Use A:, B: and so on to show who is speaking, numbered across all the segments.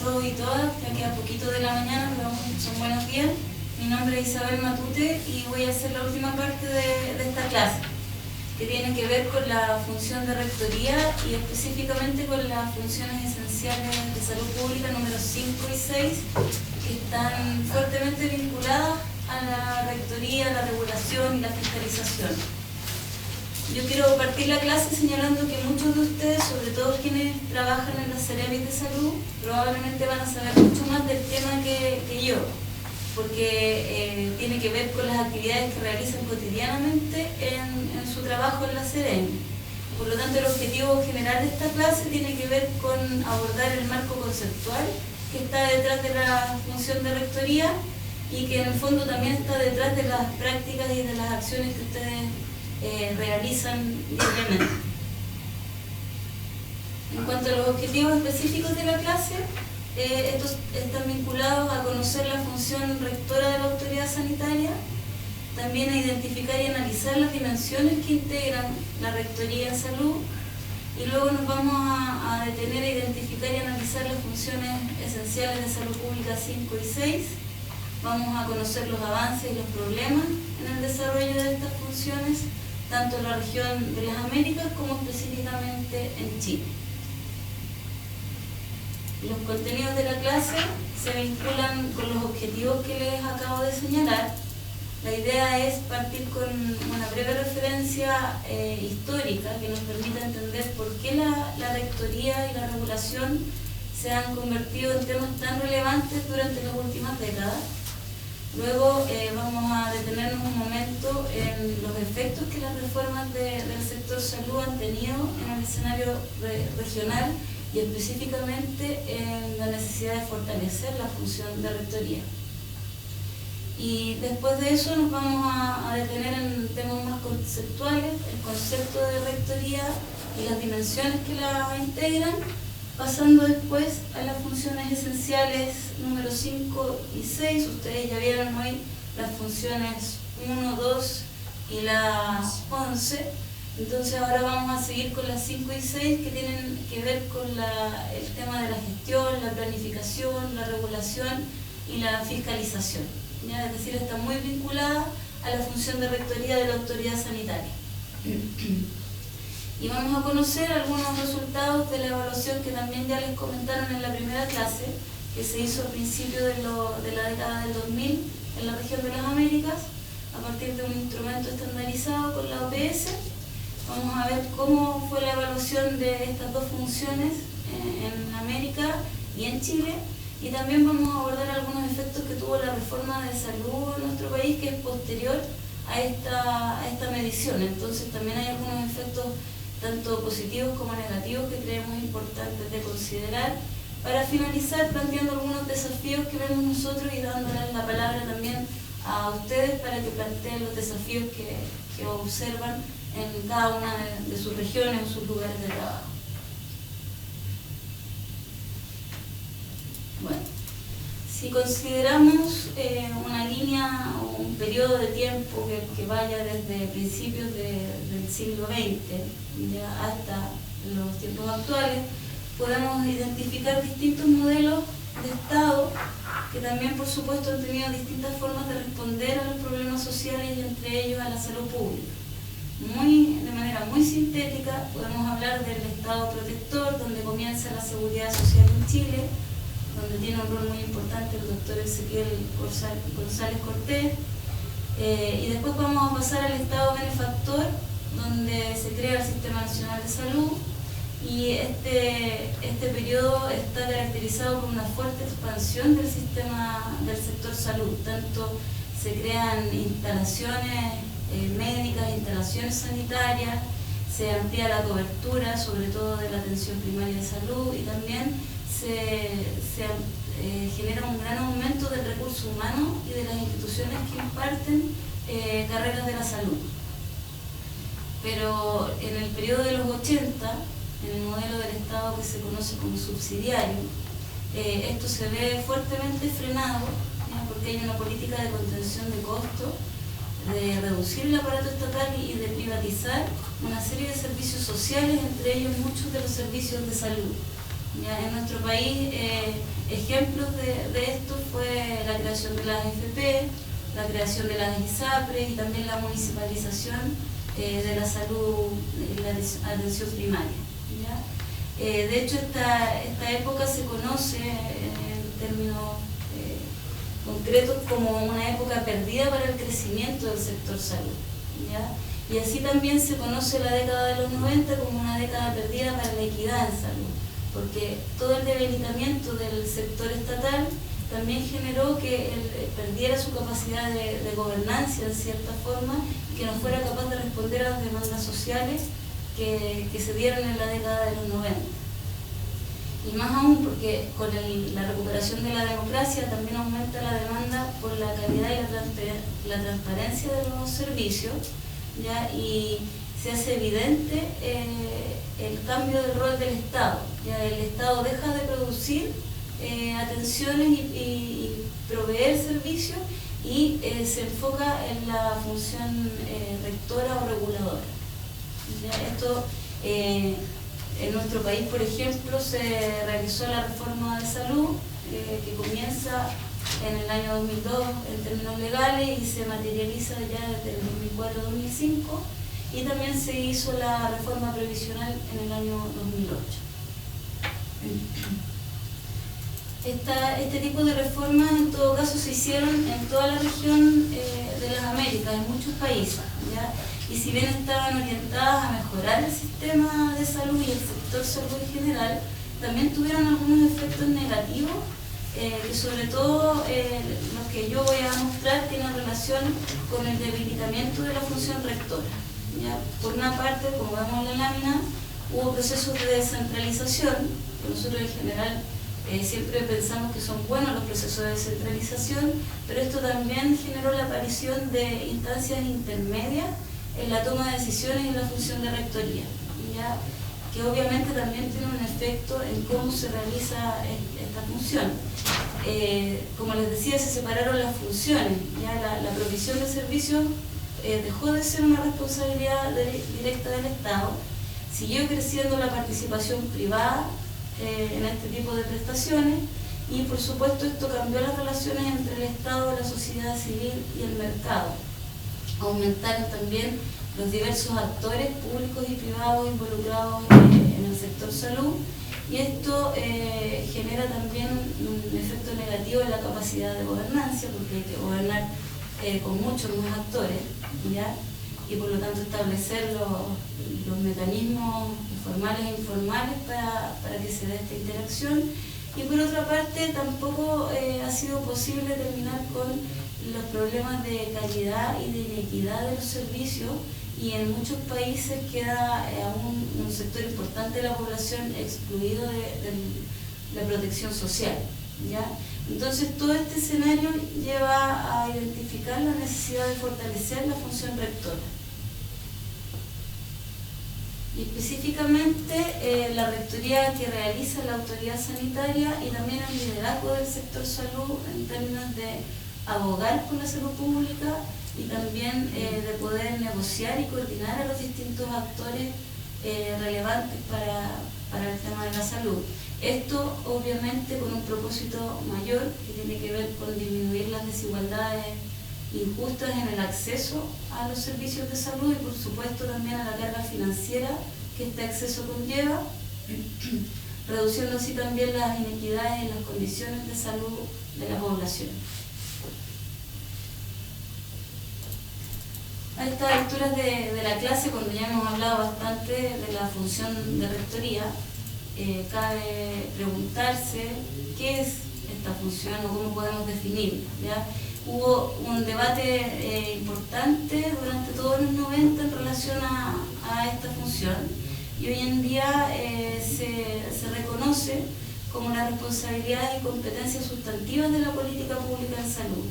A: todos y todas, ya queda poquito de la mañana, pero son buenos días. Mi nombre es Isabel Matute y voy a hacer la última parte de esta clase, que tiene que ver con la función de rectoría y específicamente con las funciones esenciales de salud pública número 5 y 6, que están fuertemente vinculadas a la rectoría, la regulación y la fiscalización. Yo quiero partir la clase señalando que muchos de ustedes, sobre todo quienes trabajan en las Ceremis de salud, probablemente van a saber mucho más del tema que yo, porque tiene que ver con las actividades que realizan cotidianamente en su trabajo en la Ceremi. Por lo tanto, el objetivo general de esta clase tiene que ver con abordar el marco conceptual que está detrás de la función de rectoría y que en el fondo también está detrás de las prácticas y de las acciones que ustedes realizan diariamente. En cuanto a los objetivos específicos de la clase, estos están vinculados a conocer la función rectora de la autoridad sanitaria, también a identificar y analizar las dimensiones que integran la rectoría en salud, y luego nos vamos a detener a identificar y analizar las funciones esenciales de salud pública 5 y 6. Vamos a conocer los avances y los problemas en el desarrollo de estas funciones, tanto en la región de las Américas como específicamente en Chile. Los contenidos de la clase se vinculan con los objetivos que les acabo de señalar. La idea es partir con una breve referencia histórica que nos permita entender por qué la rectoría y la regulación se han convertido en temas tan relevantes durante las últimas décadas. Luego vamos a detenernos un momento en los efectos que las reformas del sector salud han tenido en el escenario regional y específicamente en la necesidad de fortalecer la función de rectoría. Y después de eso nos vamos a detener en temas más conceptuales, el concepto de rectoría y las dimensiones que la integran, pasando después a las funciones esenciales número 5 y 6. Ustedes ya vieron hoy las funciones 1, 2 y la 11. Entonces ahora vamos a seguir con las 5 y 6, que tienen que ver con el tema de la gestión, la planificación, la regulación y la fiscalización. ¿Ya? Es decir, está muy vinculada a la función de rectoría de la autoridad sanitaria. Y vamos a conocer algunos resultados de la evaluación que también ya les comentaron en la primera clase, que se hizo a principios de la década del 2000 en la región de las Américas, a partir de un instrumento estandarizado con la OPS. Vamos a ver cómo fue la evaluación de estas dos funciones en América y en Chile, y también vamos a abordar algunos efectos que tuvo la reforma de salud en nuestro país, que es posterior a esta medición. Entonces también hay algunos efectos tanto positivos como negativos que creemos importantes de considerar, para finalizar planteando algunos desafíos que vemos nosotros y dándoles la palabra también a ustedes para que planteen los desafíos que observan en cada una de sus regiones o sus lugares de trabajo. Bueno, si consideramos una línea o un periodo de tiempo que vaya desde principios del siglo XX ya hasta los tiempos actuales, podemos identificar distintos modelos de Estado que también, por supuesto, han tenido distintas formas de responder a los problemas sociales y entre ellos a la salud pública. De manera muy sintética, podemos hablar del Estado protector, donde comienza la seguridad social en Chile, donde tiene un rol muy importante el doctor Ezequiel González Cortés, y después vamos a pasar al Estado benefactor, donde se crea el Sistema Nacional de Salud, y este periodo está caracterizado por una fuerte expansión del sistema del sector salud. Tanto se crean instalaciones médicas, instalaciones sanitarias, se amplía la cobertura, sobre todo de la atención primaria de salud, y también se genera un gran aumento del recurso humano y de las instituciones que imparten carreras de la salud. Pero en el periodo de los 80, en el modelo del Estado que se conoce como subsidiario, esto se ve fuertemente frenado, porque hay una política de contención de costos, de reducir el aparato estatal y de privatizar una serie de servicios sociales, entre ellos muchos de los servicios de salud. Ya en nuestro país Ejemplos de esto fue la creación de las AFP, la creación de las ISAPRES y también la municipalización de la salud y la atención primaria, ¿ya? De hecho, esta época se conoce en términos concretos como una época perdida para el crecimiento del sector salud, ¿ya? Y así también se conoce la década de los 90 como una década perdida para la equidad en salud, porque todo el debilitamiento del sector estatal también generó que él perdiera su capacidad de gobernancia en cierta forma y que no fuera capaz de responder a las demandas sociales que se dieron en la década de los 90. Y más aún porque con la recuperación de la democracia también aumenta la demanda por la calidad y la transparencia de los servicios, ¿ya? Y se hace evidente el cambio del rol del Estado. ¿Ya? El Estado deja de producir atenciones y proveer servicios y se enfoca en la función rectora o reguladora. ¿Ya? Esto en nuestro país, por ejemplo, se realizó la reforma de salud que comienza en el año 2002 en términos legales y se materializa ya desde el 2004-2005, y también se hizo la reforma previsional en el año 2008. Este tipo de reformas en todo caso se hicieron en toda la región de las Américas, en muchos países, ¿ya? Y si bien estaban orientadas a mejorar el sistema de salud y el sector salud en general, también tuvieron algunos efectos negativos que sobre todo los que yo voy a mostrar tienen relación con el debilitamiento de la función rectora, ¿ya? Por una parte, como vemos en la lámina, hubo procesos de descentralización, que nosotros en general siempre pensamos que son buenos los procesos de descentralización, pero esto también generó la aparición de instancias intermedias en la toma de decisiones y la función de rectoría, ¿ya? Que obviamente también tiene un efecto en cómo se realiza esta función. Como les decía, se separaron las funciones, ¿ya? La provisión de servicios dejó de ser una responsabilidad directa del Estado, siguió creciendo la participación privada en este tipo de prestaciones, y por supuesto esto cambió las relaciones entre el Estado, la sociedad civil y el mercado. Aumentaron también los diversos actores públicos y privados involucrados en el sector salud, y esto genera también un efecto negativo en la capacidad de gobernancia, porque hay que gobernar con muchos más actores, ¿ya? Y por lo tanto establecer los mecanismos formales e informales para que se dé esta interacción. Y por otra parte tampoco ha sido posible terminar con los problemas de calidad y de inequidad de los servicios, y en muchos países queda aún un sector importante de la población excluido de la protección social, ¿ya? Entonces todo este escenario lleva a identificar la necesidad de fortalecer la función rectora. Y específicamente la rectoría que realiza la autoridad sanitaria y también el liderazgo del sector salud en términos de abogar por la salud pública y también de poder negociar y coordinar a los distintos actores relevantes para el tema de la salud. Esto obviamente con un propósito mayor que tiene que ver con disminuir las desigualdades injustas en el acceso a los servicios de salud y por supuesto también a la carga financiera que este acceso conlleva, reduciendo así también las inequidades en las condiciones de salud de la población. A estas alturas de la clase, cuando ya hemos hablado bastante de la función de rectoría, cabe preguntarse qué es esta función o cómo podemos definirla, ¿ya? Hubo un debate importante durante todos los 90 en relación a esta función, y hoy en día se reconoce como la responsabilidad y competencias sustantivas de la política pública en salud,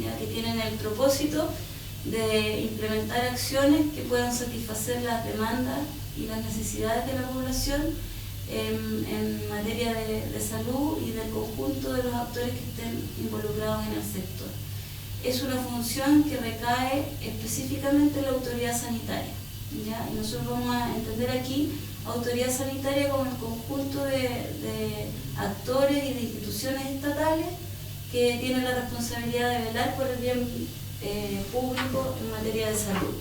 A: ¿ya? Que tienen el propósito de implementar acciones que puedan satisfacer las demandas y las necesidades de la población en materia de salud y del conjunto de los actores que estén involucrados en el sector. Es una función que recae específicamente en la autoridad sanitaria, ¿ya? Y nosotros vamos a entender aquí autoridad sanitaria como el conjunto de actores y de instituciones estatales que tienen la responsabilidad de velar por el bien público en materia de salud.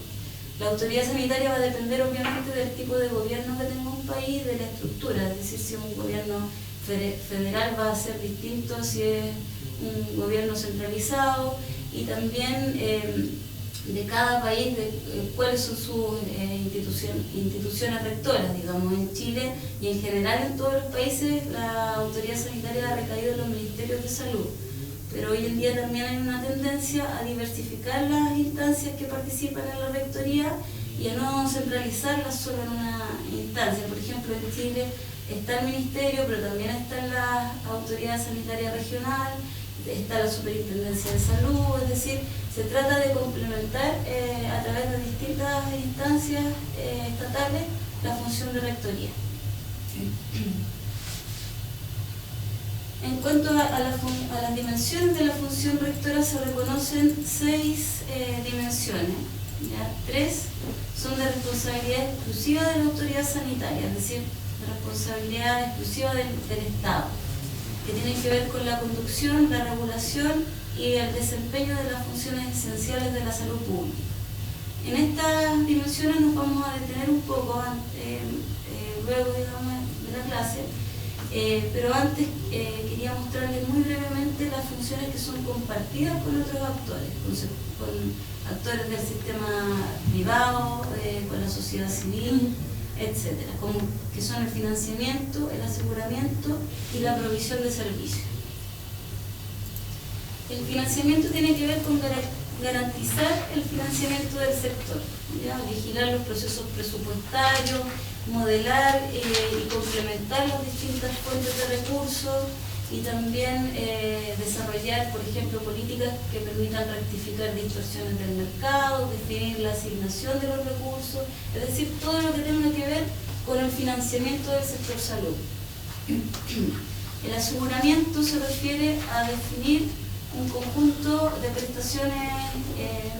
A: La autoridad sanitaria va a depender obviamente del tipo de gobierno que tenga un país, de la estructura, es decir, si un gobierno federal va a ser distinto si es un gobierno centralizado, y también de cada país, cuáles son sus instituciones rectoras. Digamos, en Chile y en general en todos los países la autoridad sanitaria ha recaído en los ministerios de salud, pero hoy en día también hay una tendencia a diversificar las instancias que participan en la rectoría y a no centralizarlas solo en una instancia. Por ejemplo, en Chile está el ministerio, pero también está la autoridad sanitaria regional, está la superintendencia de salud, es decir, se trata de complementar a través de distintas instancias estatales la función de rectoría. En cuanto a las dimensiones de la función rectora, se reconocen 6 dimensiones. ¿Ya? 3 son de responsabilidad exclusiva de la autoridad sanitaria, es decir, de responsabilidad exclusiva del Estado, que tienen que ver con la conducción, la regulación y el desempeño de las funciones esenciales de la salud pública. En estas dimensiones nos vamos a detener un poco luego, digamos, de la clase, pero antes quería mostrarles muy brevemente las funciones que son compartidas con otros actores, con actores del sistema privado, con la sociedad civil, etcétera, que son el financiamiento, el aseguramiento y la provisión de servicios. El financiamiento tiene que ver con garantizar el financiamiento del sector, ¿ya? Vigilar los procesos presupuestarios, modelar y complementar las distintas fuentes de recursos y también desarrollar, por ejemplo, políticas que permitan rectificar distorsiones del mercado, definir la asignación de los recursos, es decir, todo lo que tenga que ver con el financiamiento del sector salud. El aseguramiento se refiere a definir un conjunto de prestaciones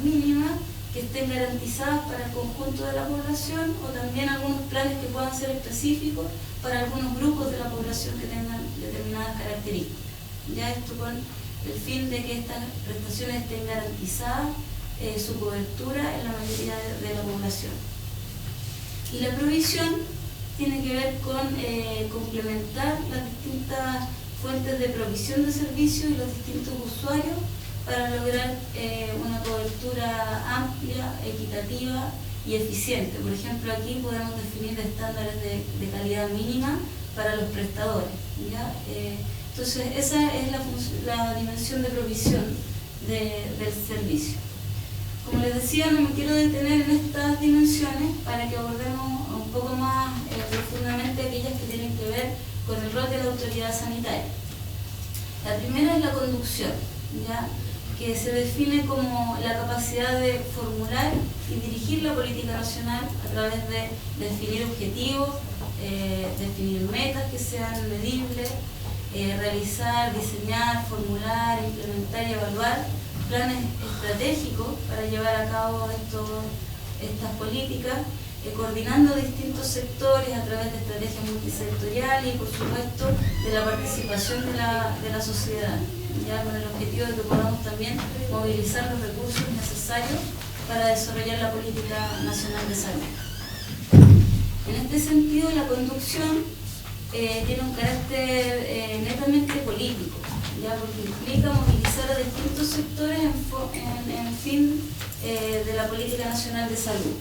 A: mínimas que estén garantizadas para el conjunto de la población, o también algunos planes que puedan ser específicos para algunos grupos de la población que tengan determinadas características. Ya esto con el fin de que estas prestaciones estén garantizadas su cobertura en la mayoría de la población. Y la provisión tiene que ver con complementar las distintas fuentes de provisión de servicios y los distintos usuarios para lograr una cobertura amplia, equitativa y eficiente. Por ejemplo, aquí podemos definir estándares de calidad mínima para los prestadores, ¿ya? Entonces, esa es la dimensión de provisión del servicio. Como les decía, no me quiero detener en estas dimensiones para que abordemos un poco más profundamente aquellas que tienen que ver con el rol de la autoridad sanitaria. La primera es la conducción, ¿ya? Que se define como la capacidad de formular y dirigir la política nacional a través de definir objetivos, definir metas que sean medibles, realizar, diseñar, formular, implementar y evaluar planes estratégicos para llevar a cabo estas políticas, coordinando distintos sectores a través de estrategias multisectoriales y, por supuesto, de la participación de la sociedad, ya con el objetivo de que podamos también movilizar los recursos necesarios para desarrollar la política nacional de salud. En este sentido, la conducción tiene un carácter netamente político, ya porque implica movilizar a distintos sectores en fin de la política nacional de salud.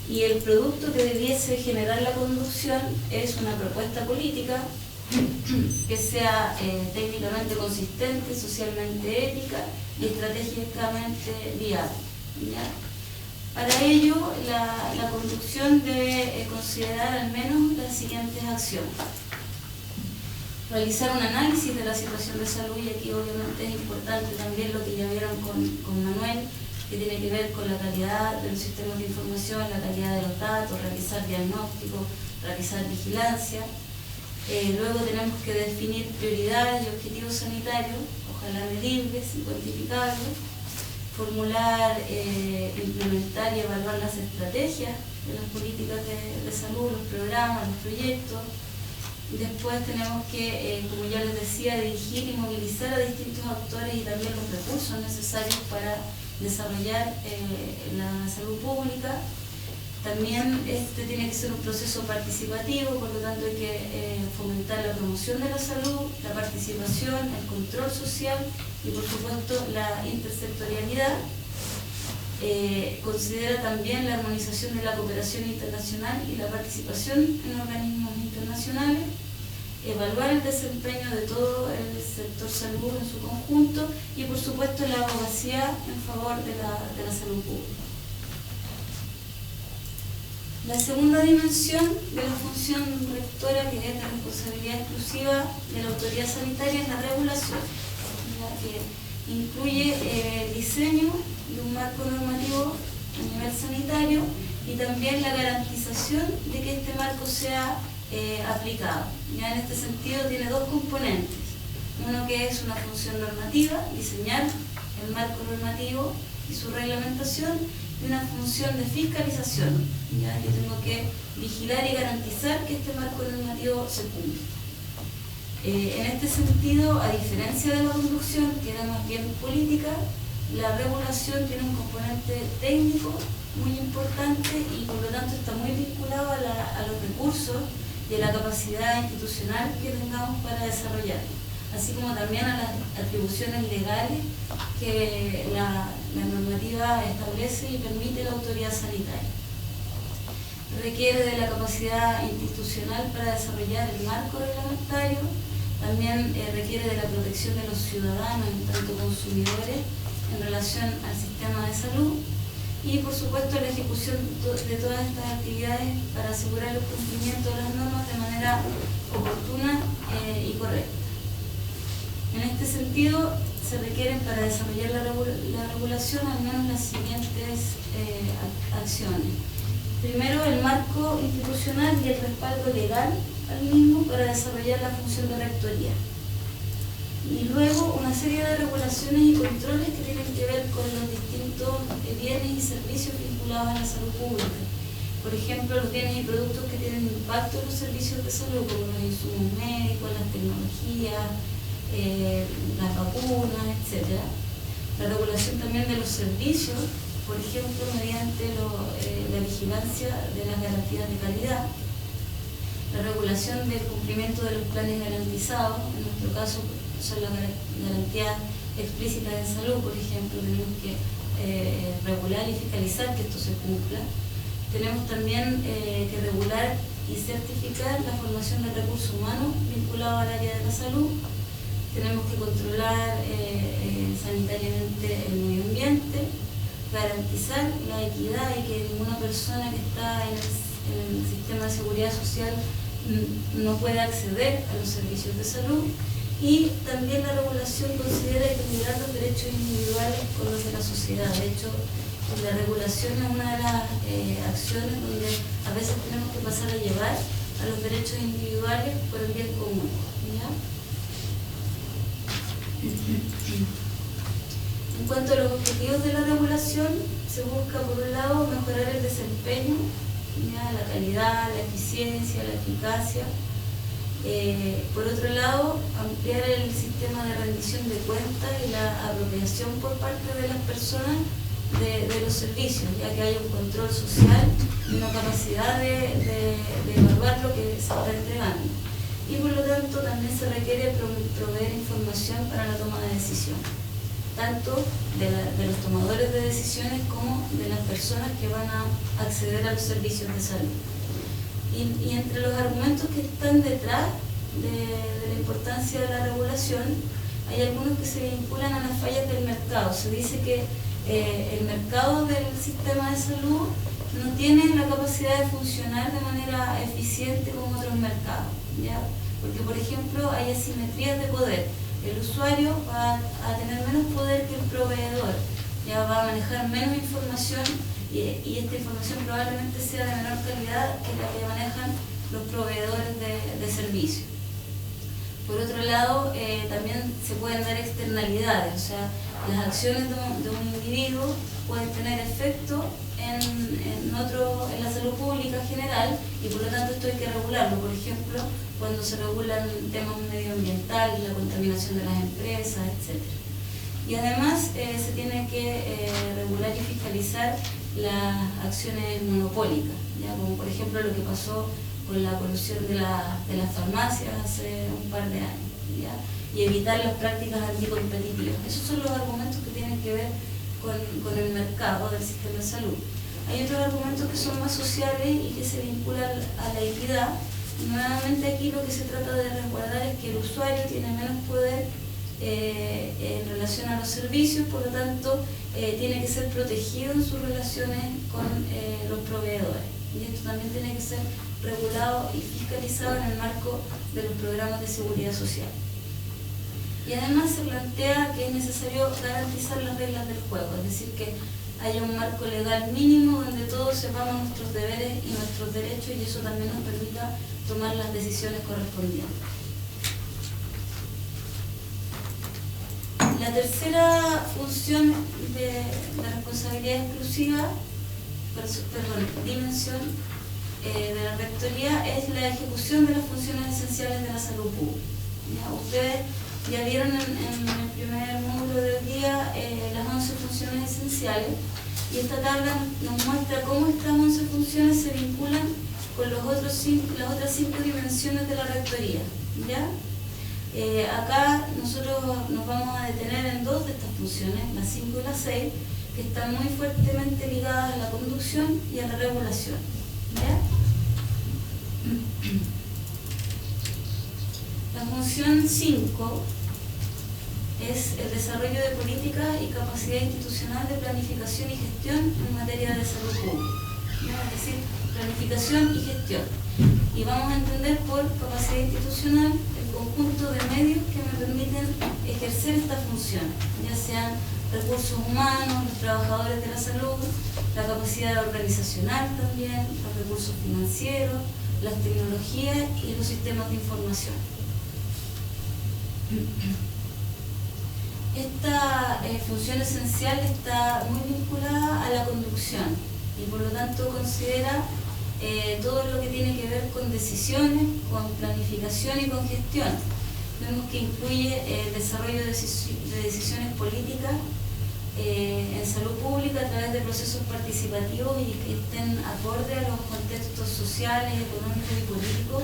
A: Y el producto que debiese generar la conducción es una propuesta política que sea técnicamente consistente, socialmente ética y estratégicamente viable, ¿ya? Para ello, la conducción debe considerar al menos las siguientes acciones. Realizar un análisis de la situación de salud, y aquí obviamente es importante también lo que ya vieron con Manuel, que tiene que ver con la calidad de los sistemas de información, la calidad de los datos, realizar diagnósticos, realizar vigilancia. Luego tenemos que definir prioridades y objetivos sanitarios, ojalá medibles y cuantificables, formular, implementar y evaluar las estrategias de las políticas de salud, los programas, los proyectos, Después tenemos que, como ya les decía, dirigir y movilizar a distintos actores y también los recursos necesarios para desarrollar la salud pública. También este tiene que ser un proceso participativo, por lo tanto hay que fomentar la promoción de la salud, la participación, el control social y por supuesto la intersectorialidad. Considera también la armonización de la cooperación internacional y la participación en organismos internacionales, evaluar el desempeño de todo el sector salud en su conjunto y por supuesto la abogacía en favor de la salud pública. La segunda dimensión de la función rectora, que es la responsabilidad exclusiva de la autoridad sanitaria, es la regulación, que incluye el diseño de un marco normativo a nivel sanitario y también la garantización de que este marco sea aplicado. Ya en este sentido tiene dos componentes. Uno que es una función normativa, diseñar el marco normativo y su reglamentación, y una función de fiscalización. Ya yo tengo que vigilar y garantizar que este marco normativo se cumpla. En este sentido, a diferencia de la conducción, que era más bien política, la regulación tiene un componente técnico muy importante y por lo tanto está muy vinculado a los recursos y a la capacidad institucional que tengamos para desarrollar, así como también a las atribuciones legales que la normativa establece y permite la autoridad sanitaria. Requiere de la capacidad institucional para desarrollar el marco reglamentario, también requiere de la protección de los ciudadanos, en tanto consumidores, en relación al sistema de salud, y por supuesto la ejecución de todas estas actividades para asegurar el cumplimiento de las normas de manera oportuna y correcta. En este sentido, se requieren para desarrollar la regulación al menos las siguientes acciones. Primero, el marco institucional y el respaldo legal al mismo para desarrollar la función de rectoría. Y luego una serie de regulaciones y controles que tienen que ver con los distintos bienes y servicios vinculados a la salud pública. Por ejemplo, los bienes y productos que tienen impacto en los servicios de salud, como los insumos médicos, las tecnologías, las vacunas, etc. La regulación también de los servicios, por ejemplo, mediante la vigilancia de las garantías de calidad. La regulación del cumplimiento de los planes garantizados, en nuestro caso son las garantías explícitas de salud, por ejemplo, tenemos que regular y fiscalizar que esto se cumpla. Tenemos también que regular y certificar la formación de recursos humanos vinculado al área de la salud. Tenemos que controlar sanitariamente el medio ambiente, garantizar la equidad y que ninguna persona que está en el sistema de seguridad social no pueda acceder a los servicios de salud. Y también la regulación considera equilibrar los derechos individuales con los de la sociedad. De hecho, la regulación es una de las acciones donde a veces tenemos que pasar a llevar a los derechos individuales por el bien común. ¿Ya? En cuanto a los objetivos de la regulación, se busca por un lado mejorar el desempeño, ¿ya? La calidad, la eficiencia, la eficacia. Por otro lado, ampliar el sistema de rendición de cuentas y la apropiación por parte de las personas de los servicios, ya que hay un control social y una capacidad de evaluar lo que se está entregando. Y por lo tanto también se requiere proveer información para la toma de decisión, tanto de los tomadores de decisiones como de las personas que van a acceder a los servicios de salud. Y entre los argumentos que están detrás de la importancia de la regulación, hay algunos que se vinculan a las fallas del mercado. Se dice que el mercado del sistema de salud no tiene la capacidad de funcionar de manera eficiente como otros mercados, ¿ya? Porque, por ejemplo, hay asimetrías de poder. El usuario va a tener menos poder que el proveedor, ya va a manejar menos información y esta información probablemente sea de menor calidad que la que manejan los proveedores de servicios. Por otro lado, también se pueden dar externalidades, o sea, las acciones de un individuo pueden tener efecto en la salud pública general, y por lo tanto esto hay que regularlo. Por ejemplo, cuando se regulan temas medioambientales, la contaminación de las empresas, etc. Y además se tiene que regular y fiscalizar las acciones monopólicas, ¿ya? Como por ejemplo lo que pasó con la corrupción de las farmacias hace un par de años, ¿ya? Y evitar las prácticas anticompetitivas. Esos son los argumentos que tienen que ver con el mercado del sistema de salud. Hay otros argumentos que son más sociales y que se vinculan a la equidad. Nuevamente aquí lo que se trata de resguardar es que el usuario tiene menos poder en relación a los servicios, por lo tanto tiene que ser protegido en sus relaciones con los proveedores. Y esto también tiene que ser regulado y fiscalizado en el marco de los programas de seguridad social. Y además se plantea que es necesario garantizar las reglas del juego, es decir, que haya un marco legal mínimo donde todos sepamos nuestros deberes y nuestros derechos, y eso también nos permita tomar las decisiones correspondientes. La tercera función de responsabilidad exclusiva, dimensión de la rectoría, es la ejecución de las funciones esenciales de la salud pública. ¿Ya? Ustedes ya vieron en el primer módulo de hoy día las 11 funciones esenciales, y esta tabla nos muestra cómo estas 11 funciones se vinculan con las otras 5 dimensiones de la rectoría, ¿ya? Acá nosotros nos vamos a detener en 2 de estas funciones, las 5 y las 6, que están muy fuertemente ligadas a la conducción y a la regulación, ¿ya? La función 5 es el desarrollo de políticas y capacidad institucional de planificación y gestión en materia de salud pública, ¿ya? Es decir, planificación y gestión. Y vamos a entender por capacidad institucional el conjunto de medios que me permiten ejercer esta función, ya sean recursos humanos, los trabajadores de la salud, la capacidad organizacional también, los recursos financieros, las tecnologías y los sistemas de información. Esta función esencial está muy vinculada a la conducción y por lo tanto considera todo lo que tiene que ver con decisiones, con planificación y con gestión. Vemos que incluye el desarrollo de decisiones políticas en salud pública a través de procesos participativos y que estén acorde a los contextos sociales, económicos y políticos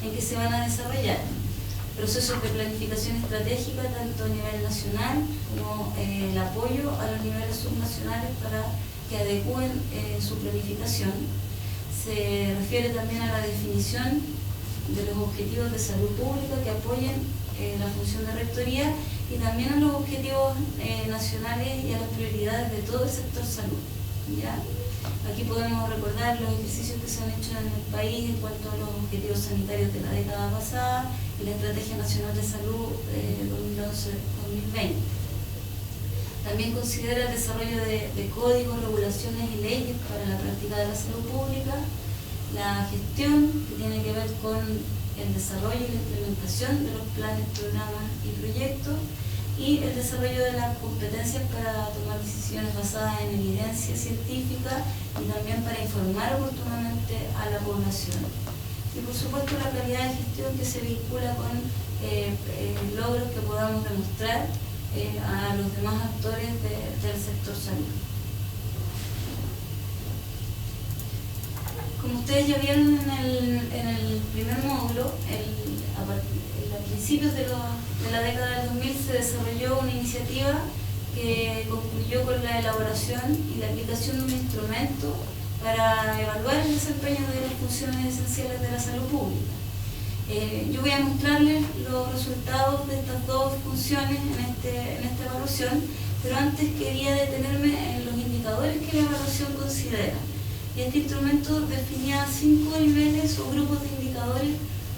A: en que se van a desarrollar. Procesos de planificación estratégica tanto a nivel nacional como el apoyo a los niveles subnacionales para que adecúen su planificación. Se refiere también a la definición de los objetivos de salud pública que apoyen la función de rectoría y también a los objetivos nacionales y a las prioridades de todo el sector salud, ¿ya? Aquí podemos recordar los ejercicios que se han hecho en el país en cuanto a los objetivos sanitarios de la década pasada y la Estrategia Nacional de Salud 2011-2020. También considera el desarrollo de códigos, regulaciones y leyes para la práctica de la salud pública, la gestión que tiene que ver con el desarrollo y la implementación de los planes, programas y proyectos, y el desarrollo de las competencias para tomar decisiones basadas en evidencia científica y también para informar oportunamente a la población. Y por supuesto la calidad de gestión que se vincula con logros que podamos demostrar a los demás actores del sector salud. Como ustedes ya vieron en el primer módulo, a principios de la década del 2000 se desarrolló una iniciativa que concluyó con la elaboración y la aplicación de un instrumento para evaluar el desempeño de las funciones esenciales de la salud pública. Yo voy a mostrarles los resultados de estas 2 funciones en esta evaluación, pero antes quería detenerme en los indicadores que la evaluación considera. Y este instrumento definía 5 niveles o grupos de indicadores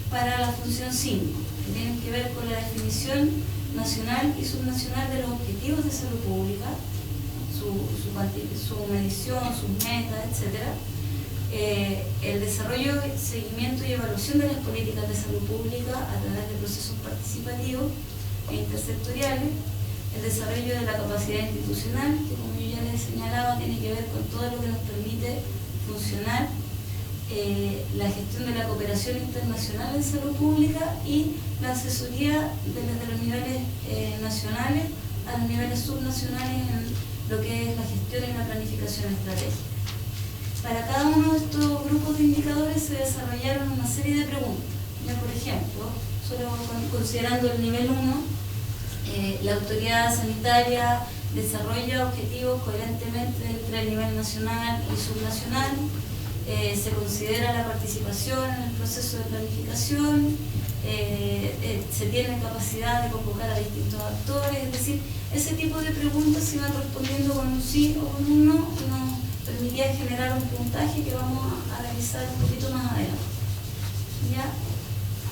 A: para la función 5, que tienen que ver con la definición nacional y subnacional de los objetivos de salud pública, su medición, sus metas, etc. El desarrollo, seguimiento y evaluación de las políticas de salud pública a través de procesos participativos e intersectoriales, el desarrollo de la capacidad institucional, que como yo ya les señalaba, tiene que ver con todo lo que nos permite funcionar, la gestión de la cooperación internacional en salud pública y la asesoría desde los niveles nacionales a los niveles subnacionales en lo que es la gestión y la planificación estratégica. Para cada uno de estos grupos de indicadores se desarrollaron una serie de preguntas. Ya, por ejemplo, solo considerando el nivel 1, la autoridad sanitaria desarrolla objetivos coherentemente entre el nivel nacional y subnacional, se considera la participación en el proceso de planificación, se tiene capacidad de convocar a distintos actores, es decir, ese tipo de preguntas se iban respondiendo con un sí o con un no y nos permitía generar un puntaje que vamos a revisar un poquito más adelante. ¿Ya?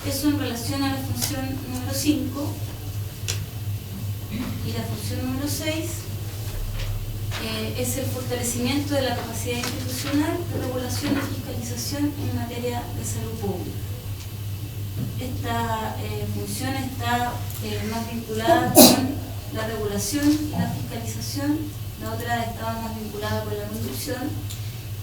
A: Eso en relación a la función número 5 y la función número 6 es el fortalecimiento de la capacidad institucional de regulación y fiscalización en materia de salud pública. Esta función está más vinculada con la regulación y la fiscalización, la otra estaba más vinculada con la conducción,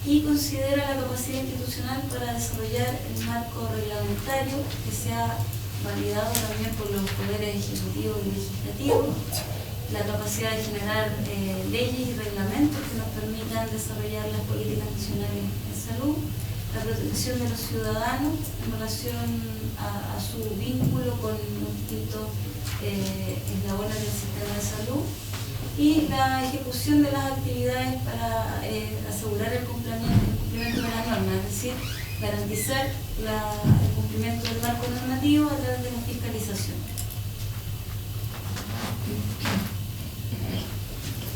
A: y considera la capacidad institucional para desarrollar el marco reglamentario que sea validado también por los poderes ejecutivo y legislativo, la capacidad de generar leyes y reglamentos que nos permitan desarrollar las políticas nacionales en salud, la protección de los ciudadanos en relación a su vínculo con los distintos eslabones del sistema de salud y la ejecución de las actividades para asegurar el cumplimiento de las normas, es decir, garantizar el cumplimiento del marco normativo a través de la fiscalización.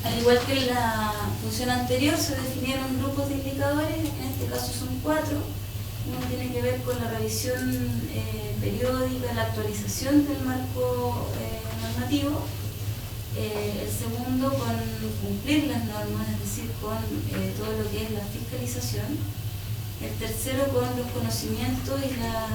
A: Al igual que en la función anterior, se definieron grupos de indicadores, en este caso son 4. Uno tiene que ver con la revisión periódica, la actualización del marco normativo. El segundo con cumplir las normas, es decir, con todo lo que es la fiscalización. El tercero con los conocimientos y las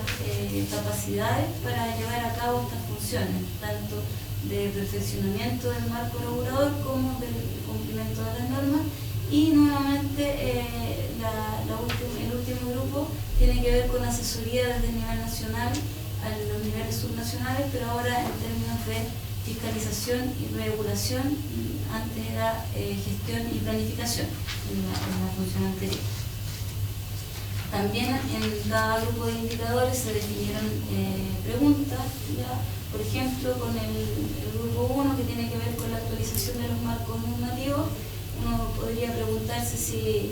A: capacidades para llevar a cabo estas funciones, tanto de perfeccionamiento del marco regulador como del cumplimiento de las normas. Y nuevamente el último grupo tiene que ver con asesoría desde el nivel nacional a los niveles subnacionales, pero ahora en términos de fiscalización y regulación, antes era gestión y planificación en la función anterior. También en cada grupo de indicadores se definieron preguntas, ¿ya? Por ejemplo, con el grupo 1, que tiene que ver con la actualización de los marcos normativos, uno podría preguntarse si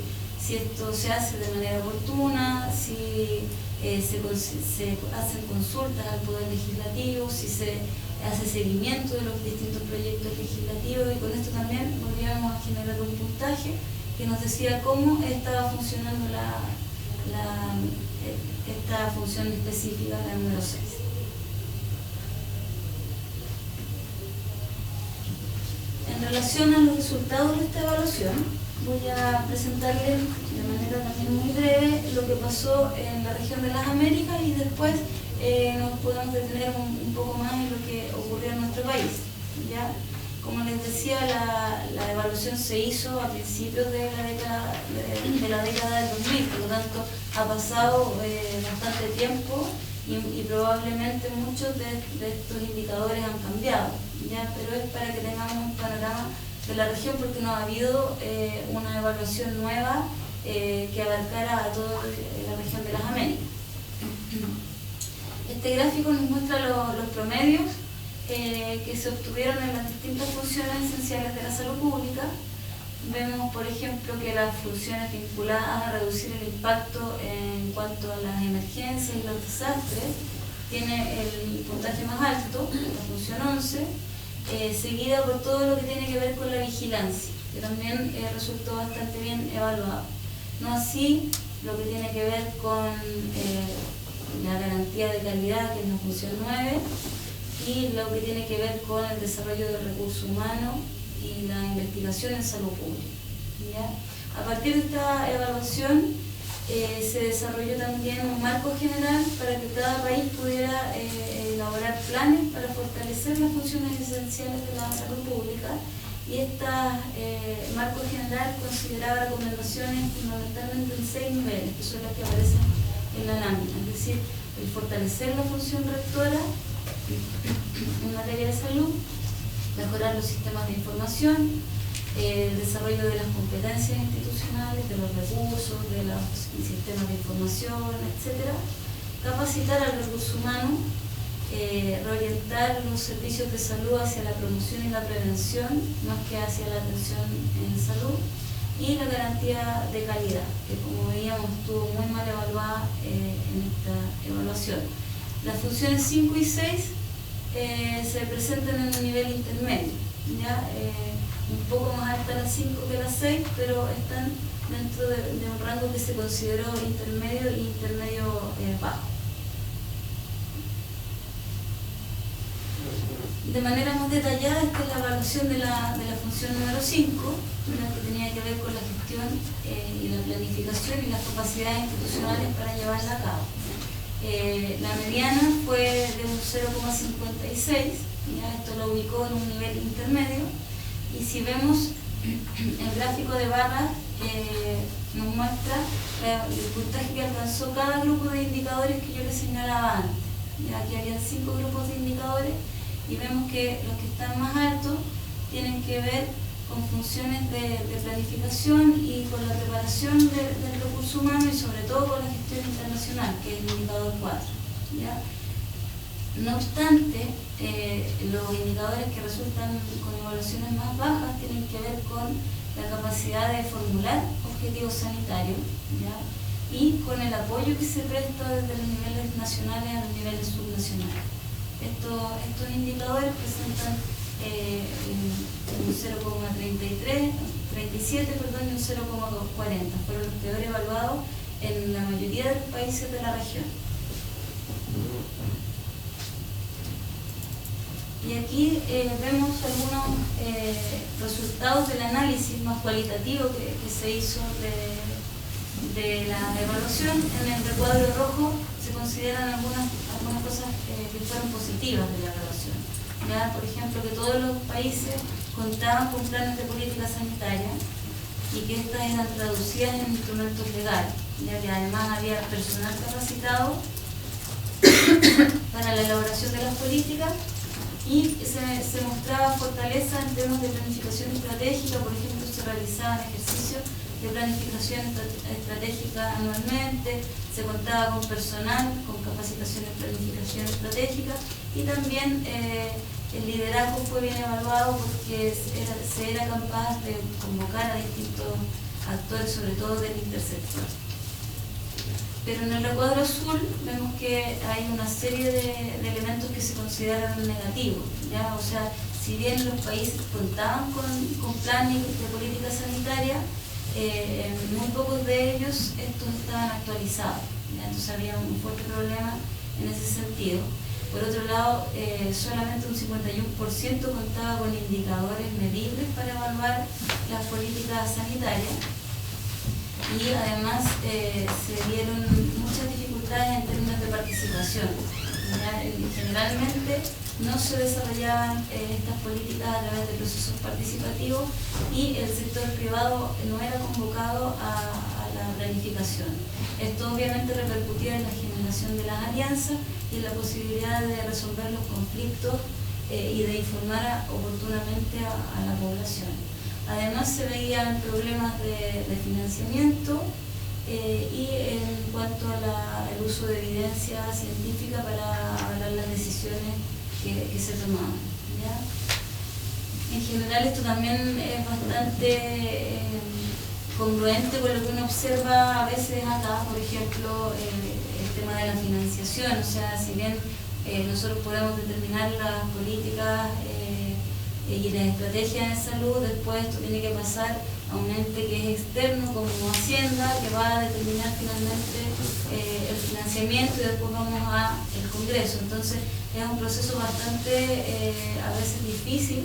A: esto se hace de manera oportuna, si se hacen consultas al Poder Legislativo, si se hace seguimiento de los distintos proyectos legislativos, y con esto también volvíamos a generar un puntaje que nos decía cómo estaba funcionando esta función específica, la número 6. En relación a los resultados de esta evaluación, voy a presentarles de manera también muy breve lo que pasó en la región de las Américas y después nos podemos detener un poco más en lo que ocurrió en nuestro país. ¿Ya? Como les decía, la evaluación se hizo a principios de la década del 2000, por lo tanto ha pasado bastante tiempo y probablemente muchos de estos indicadores han cambiado, ¿ya? Pero es para que tengamos un panorama de la región, porque no ha habido una evaluación nueva que abarcara a toda la región de las Américas. Este gráfico nos muestra los promedios que se obtuvieron en las distintas funciones esenciales de la salud pública. Vemos, por ejemplo, que las funciones vinculadas a reducir el impacto en cuanto a las emergencias y los desastres tiene el puntaje más alto, la función 11, seguida por todo lo que tiene que ver con la vigilancia, que también resultó bastante bien evaluado. No así lo que tiene que ver con la garantía de calidad, que es la función 9, y lo que tiene que ver con el desarrollo del recurso humano y la investigación en salud pública. ¿Ya? A partir de esta evaluación se desarrolló también un marco general para que cada país pudiera elaborar planes para fortalecer las funciones esenciales de la salud pública, y este marco general consideraba recomendaciones fundamentalmente en 6 niveles, que son las que aparecen en la lámina, es decir, el fortalecer la función rectora en materia de salud, mejorar los sistemas de información, el desarrollo de las competencias institucionales, de los recursos, de los sistemas de información, etc. Capacitar al recurso humano, reorientar los servicios de salud hacia la promoción y la prevención, más que hacia la atención en salud, y la garantía de calidad, que como veíamos estuvo muy mal evaluada en esta evaluación. Las funciones 5 y 6 se presentan en un nivel intermedio, ¿ya? Un poco más alta las 5 que las 6, pero están dentro de un rango que se consideró intermedio y intermedio bajo. De manera más detallada, esta es la evaluación de la función número 5, que tenía que ver con la gestión y la planificación y las capacidades institucionales para llevarla a cabo. La mediana fue de un 0,56, esto lo ubicó en un nivel intermedio, y si vemos el gráfico de barras, nos muestra el puntaje que alcanzó cada grupo de indicadores que yo les señalaba antes. Aquí había 5 grupos de indicadores, y vemos que los que están más altos tienen que ver con funciones de planificación y con la preparación del recurso humano, y sobre todo con la gestión internacional, que es el indicador 4. ¿Ya? No obstante, los indicadores que resultan con evaluaciones más bajas tienen que ver con la capacidad de formular objetivos sanitarios, ¿ya? Y con el apoyo que se presta desde los niveles nacionales a los niveles subnacionales. Estos indicadores presentan un 0,37 y un 0,40. Fueron los peor evaluados en la mayoría de los países de la región. Y aquí vemos algunos resultados del análisis más cualitativo que se hizo de la evaluación. En el recuadro rojo se consideran algunas cosas que fueron positivas de la evaluación. ¿Ya? Por ejemplo, que todos los países contaban con planes de política sanitaria y que estas eran traducidas en instrumentos legales, ya que además había personal capacitado para la elaboración de las políticas, y se mostraba fortaleza en temas de planificación estratégica. Por ejemplo, se realizaban ejercicios de planificación estratégica anualmente, se contaba con personal, con capacitación en planificación estratégica, y también el liderazgo fue bien evaluado porque se era capaz de convocar a distintos actores, sobre todo del intersector. Pero en el recuadro azul vemos que hay una serie de elementos que se consideran negativos, ¿ya? O sea, si bien los países contaban con planes de política sanitaria, muy pocos de ellos estos estaban actualizados, ¿ya? Entonces había un fuerte problema en ese sentido. Por otro lado, solamente un 51% contaba con indicadores medibles para evaluar las políticas sanitarias, y además se dieron muchas dificultades en términos de participación. ¿Ya? Generalmente no se desarrollaban estas políticas a través de procesos participativos, y el sector privado no era convocado a la planificación. Esto obviamente repercutía en la generación de las alianzas y en la posibilidad de resolver los conflictos y de informar oportunamente a la población. Además se veían problemas de financiamiento y en cuanto al uso de evidencia científica para avalar las decisiones que se tomaban, ¿ya? En general esto también es bastante congruente con lo que uno observa a veces acá, por ejemplo, el tema de la financiación. O sea, si bien nosotros podemos determinar las políticas y las estrategias de salud, después esto tiene que pasar a un ente que es externo como Hacienda, que va a determinar finalmente el financiamiento, y después vamos al Congreso. Entonces es un proceso bastante a veces difícil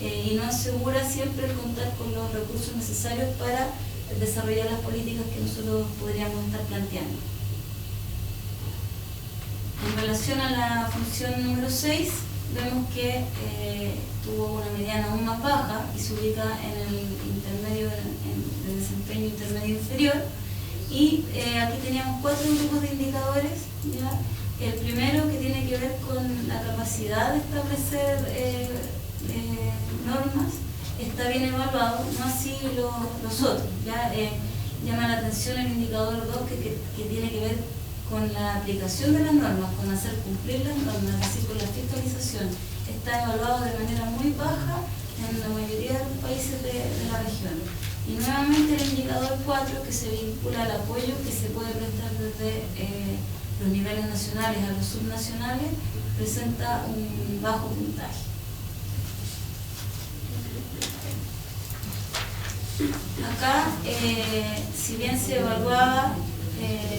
A: y no asegura siempre el contar con los recursos necesarios para desarrollar las políticas que nosotros podríamos estar planteando. En relación a la función número 6, vemos que tuvo una mediana aún más baja y se ubica en el intermedio, en el desempeño intermedio inferior. Y aquí teníamos 4 grupos de indicadores, ¿ya? El primero, que tiene que ver con la capacidad de establecer normas, está bien evaluado, no así los otros. ¿Ya? Llama la atención el indicador 2, que tiene que ver con la aplicación de las normas, con hacer cumplir las normas, es decir, con la fiscalización. Está evaluado de manera muy baja en la mayoría de los países de la región. Y nuevamente el indicador 4, que se vincula al apoyo que se puede prestar desde los niveles nacionales a los subnacionales, presenta un bajo puntaje. Acá, si bien se evaluaba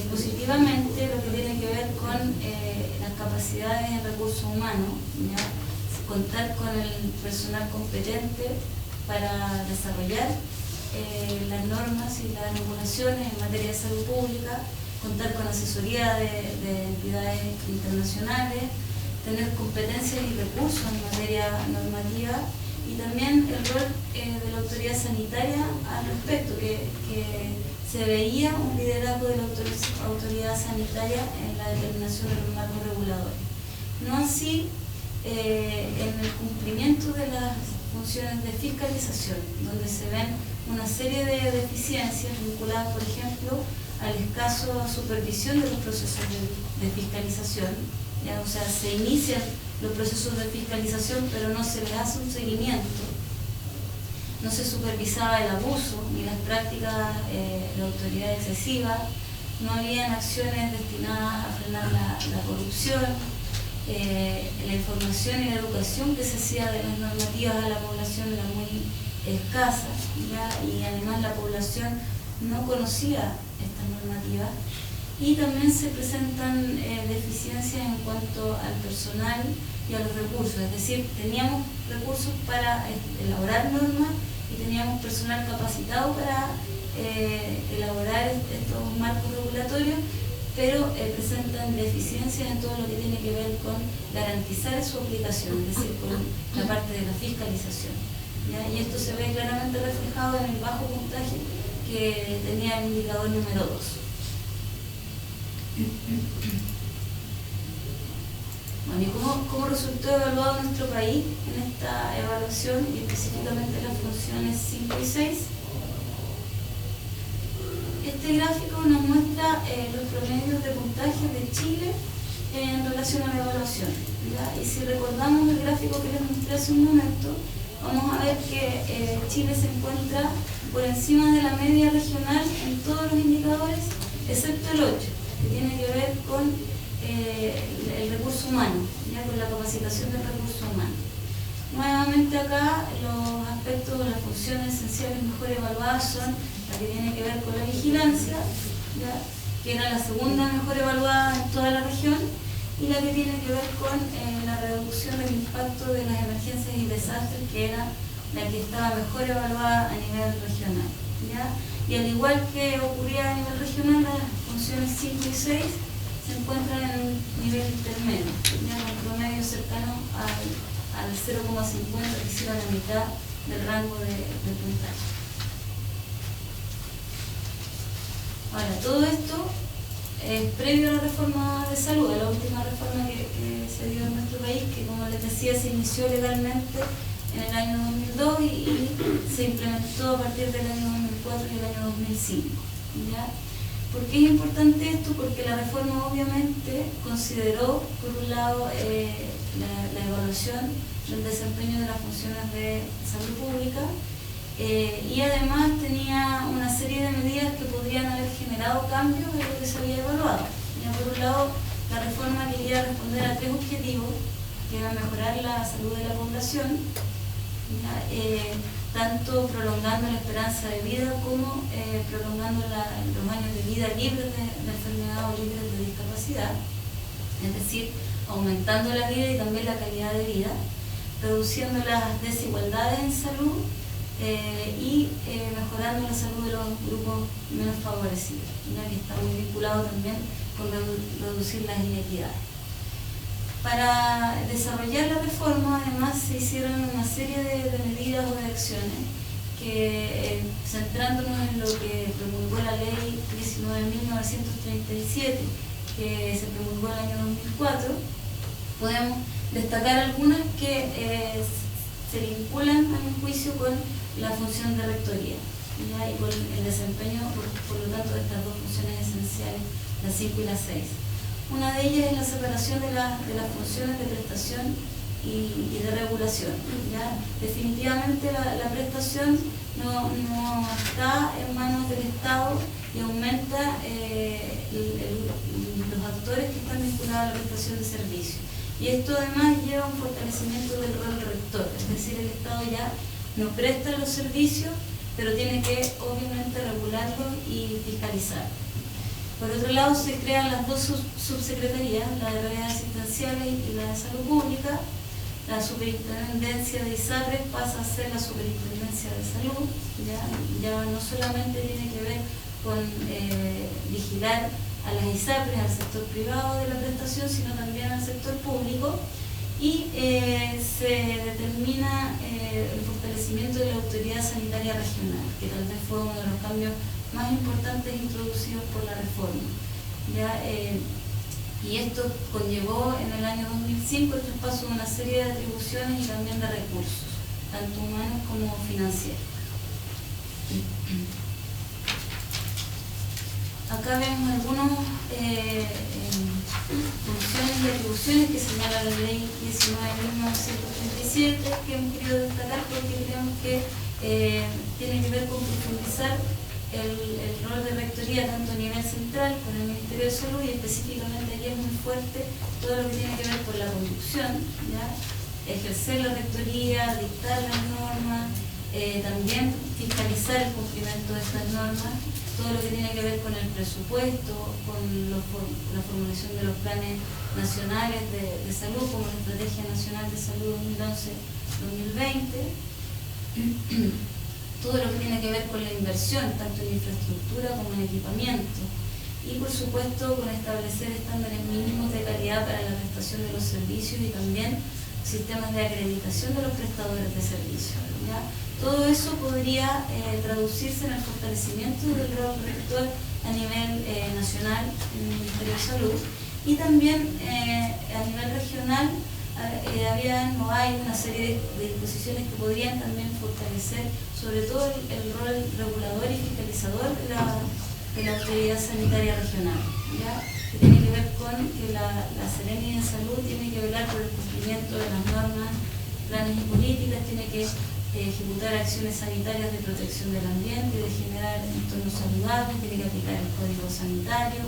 A: positivamente lo que tiene que ver con las capacidades en recursos humanos, ¿ya? Contar con el personal competente para desarrollar las normas y las regulaciones en materia de salud pública, contar con asesoría de entidades internacionales, tener competencias y recursos en materia normativa, y también el rol de la autoridad sanitaria al respecto, que se veía un liderazgo de la autoridad sanitaria en la determinación de los marcos reguladores. No así en el cumplimiento de las funciones de fiscalización, donde se ven una serie de deficiencias vinculadas, por ejemplo, a la escasa supervisión de los procesos de fiscalización. ¿Ya? O sea, se inician los procesos de fiscalización, pero no se les hace un seguimiento. No se supervisaba el abuso ni las prácticas de autoridad excesiva. No habían acciones destinadas a frenar la corrupción. La información y la educación que se hacía de las normativas a la población era muy escasa, ¿ya? Y además la población no conocía estas normativas. Y también se presentan deficiencias en cuanto al personal y a los recursos, es decir, teníamos recursos para elaborar normas y teníamos personal capacitado para elaborar estos marcos regulatorios, pero presentan deficiencias en todo lo que tiene que ver con garantizar su aplicación, es decir, con la parte de la fiscalización, ¿ya? Y esto se ve claramente reflejado en el bajo puntaje que tenía el indicador número 2. Bueno, ¿y cómo resultó evaluado nuestro país en esta evaluación, y específicamente las funciones 5 y 6? Este gráfico nos muestra los promedios de puntaje de Chile en relación a la evaluación, ¿ya? Y si recordamos el gráfico que les mostré hace un momento, vamos a ver que Chile se encuentra por encima de la media regional en todos los indicadores, excepto el 8, que tiene que ver con el recurso humano, ¿ya? Con la capacitación del recurso humano. Nuevamente acá los aspectos de las funciones esenciales mejor evaluadas son la que tiene que ver con la vigilancia, ¿ya? Que era la segunda mejor evaluada en toda la región, y la que tiene que ver con la reducción del impacto de las emergencias y desastres, que era la que estaba mejor evaluada a nivel regional, ¿ya? Y al igual que ocurría a nivel regional, las funciones 5 y 6 se encuentran en un nivel intermedio, ¿ya? Un promedio cercano al 0,50, que hiciera la mitad del rango de puntaje. Ahora, todo esto es previo a la reforma de salud, a la última reforma que se dio en nuestro país, que, como les decía, se inició legalmente en el año 2002 y se implementó a partir del año 2004 y el año 2005, ¿ya? ¿Por qué es importante esto? Porque la reforma obviamente consideró, por un lado, la evaluación del desempeño de las funciones de salud pública, y además tenía una serie de medidas que podrían haber generado cambios en lo que se había evaluado. Ya, por un lado, la reforma quería responder a 3 objetivos, que eran mejorar la salud de la población, ya, tanto prolongando la esperanza de vida como prolongando los años de vida libres de enfermedad o libres de discapacidad, es decir, aumentando la vida y también la calidad de vida, reduciendo las desigualdades en salud, y mejorando la salud de los grupos menos favorecidos, ¿ya? Que está muy vinculado también con reducir las inequidades. Para desarrollar la reforma, además, se hicieron una serie de medidas o de acciones que, centrándonos en lo que promulgó la ley 19.937, que se promulgó el año 2004, podemos destacar algunas que se vinculan, a mi juicio, con la función de rectoría, ¿ya? Y con el desempeño, por lo tanto, de estas dos funciones esenciales, las 5 y las 6. Una de ellas es la separación de las funciones de prestación y de regulación, ¿ya? Definitivamente la prestación no está en manos del Estado y aumenta los actores que están vinculados a la prestación de servicios. Y esto además lleva a un fortalecimiento del rol rector, es decir, el Estado ya no presta los servicios, pero tiene que obviamente regularlos y fiscalizar. Por otro lado, se crean las dos subsecretarías, la de redes asistenciales y la de salud pública. La superintendencia de ISAPRES pasa a ser la superintendencia de salud, ya no solamente tiene que ver con vigilar a las ISAPRES, al sector privado de la prestación, sino también al sector público, y se determina el fortalecimiento de la autoridad sanitaria regional, que tal vez fue uno de los cambios más importantes introducidos por la reforma, ¿ya? Y esto conllevó en el año 2005 el traspaso de una serie de atribuciones y también de recursos, tanto humanos como financieros. Acá vemos algunas funciones y atribuciones que señala la ley 19.937, que hemos querido destacar porque creemos que tiene que ver con profundizar el rol de rectoría tanto a nivel central con el Ministerio de Salud, y específicamente aquí es muy fuerte todo lo que tiene que ver con la conducción, ¿ya? Ejercer la rectoría, dictar las normas, también fiscalizar el cumplimiento de estas normas, todo lo que tiene que ver con el presupuesto, con la formulación de los planes nacionales de salud, como la Estrategia Nacional de Salud 2011-2020, todo lo que tiene que ver con la inversión, tanto en infraestructura como en equipamiento, y por supuesto con establecer estándares mínimos de calidad para la prestación de los servicios y también sistemas de acreditación de los prestadores de servicios, ¿ya? Todo eso podría traducirse en el fortalecimiento del rol rector a nivel nacional en el Ministerio de Salud, y también a nivel regional hay una serie de disposiciones que podrían también fortalecer sobre todo el rol regulador y fiscalizador de la autoridad sanitaria regional, ¿ya? Que tiene que ver con que la Seremi de Salud tiene que velar por el cumplimiento de las normas, planes y políticas, tiene que ejecutar acciones sanitarias de protección del ambiente, de generar entornos saludables, tiene que aplicar el código sanitario,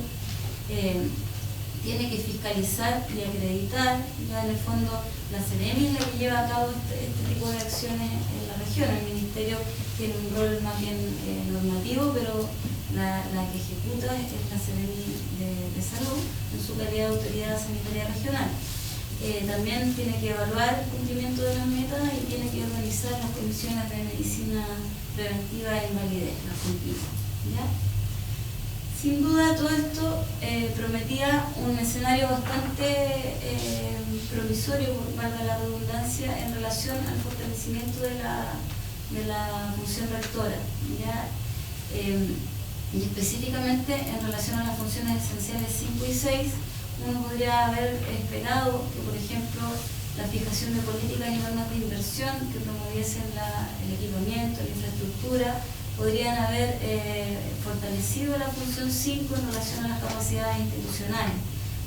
A: tiene que fiscalizar y acreditar. Ya en el fondo la Seremi es la que lleva a cabo este tipo de acciones en la región. El Ministerio tiene un rol más bien normativo, pero la que ejecuta es la Seremi de Salud en su calidad de autoridad sanitaria regional. También tiene que evaluar el cumplimiento de las metas y tiene que organizar las comisiones de medicina preventiva e invalidez, las COMPIV, ¿ya? Sin duda todo esto prometía un escenario bastante provisorio, valga la redundancia, en relación al fortalecimiento de la función rectora, ¿ya? Y específicamente en relación a las funciones esenciales 5 y 6, uno podría haber esperado que, por ejemplo, la fijación de políticas y normas de inversión que promoviesen el equipamiento, la infraestructura, podrían haber fortalecido la función 5 en relación a las capacidades institucionales.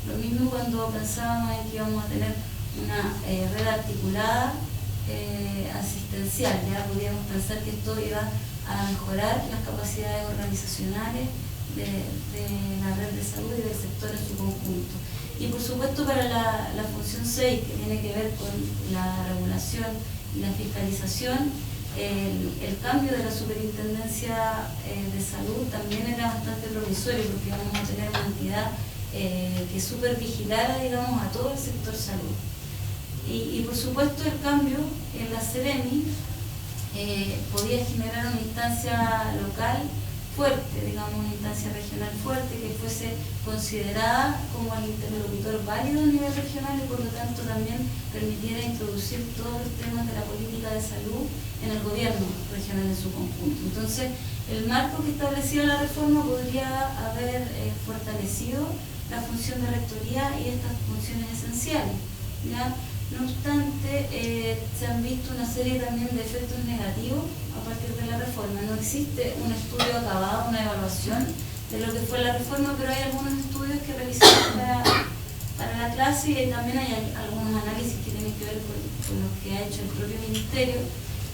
A: Lo mismo cuando pensábamos en que íbamos a tener una red articulada asistencial, ya podíamos pensar que esto iba a mejorar las capacidades organizacionales de la red de salud y del sector en su conjunto. Y por supuesto para la función 6, que tiene que ver con la regulación y la fiscalización, el cambio de la superintendencia de salud también era bastante provisorio, porque vamos a tener una entidad que supervigilara, digamos, a todo el sector salud. Y por supuesto el cambio en la Seremi podía generar una instancia local fuerte, digamos una instancia regional fuerte que fuese considerada como el interlocutor válido a nivel regional y por lo tanto también permitiera introducir todos los temas de la política de salud en el gobierno regional en su conjunto. Entonces, el marco que establecía la reforma podría haber fortalecido la función de rectoría y estas funciones esenciales, ¿ya? No obstante, se han visto una serie también de efectos negativos a partir de la reforma. No existe un estudio acabado, una evaluación de lo que fue la reforma, pero hay algunos estudios que realizamos para la clase y también hay algunos análisis que tienen que ver con lo que ha hecho el propio ministerio,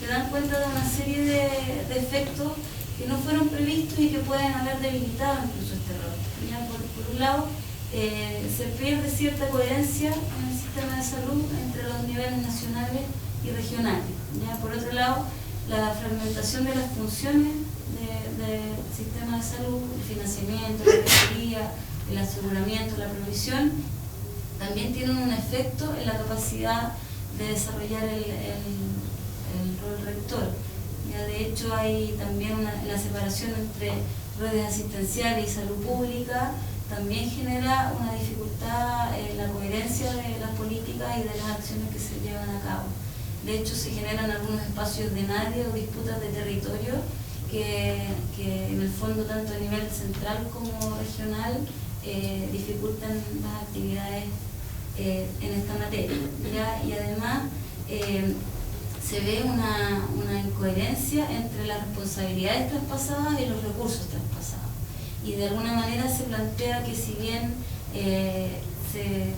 A: que dan cuenta de una serie de efectos que no fueron previstos y que pueden haber debilitado incluso este rol. ¿Ya? Por un lado, se pierde cierta coherencia en el sistema de salud entre los niveles nacionales y regionales. ¿Ya? Por otro lado, la fragmentación de las funciones del sistema de salud, el financiamiento, la rectoría, el aseguramiento, la provisión, también tienen un efecto en la capacidad de desarrollar el rol rector. Ya de hecho hay también la separación entre redes asistenciales y salud pública, también genera una dificultad en la coherencia de las políticas y de las acciones que se llevan a cabo. De hecho, se generan algunos espacios de nadie o disputas de territorio que en el fondo, tanto a nivel central como regional, dificultan las actividades en esta materia. ¿Ya? Y además, se ve una incoherencia entre las responsabilidades traspasadas y los recursos traspasados. Y de alguna manera se plantea que si bien se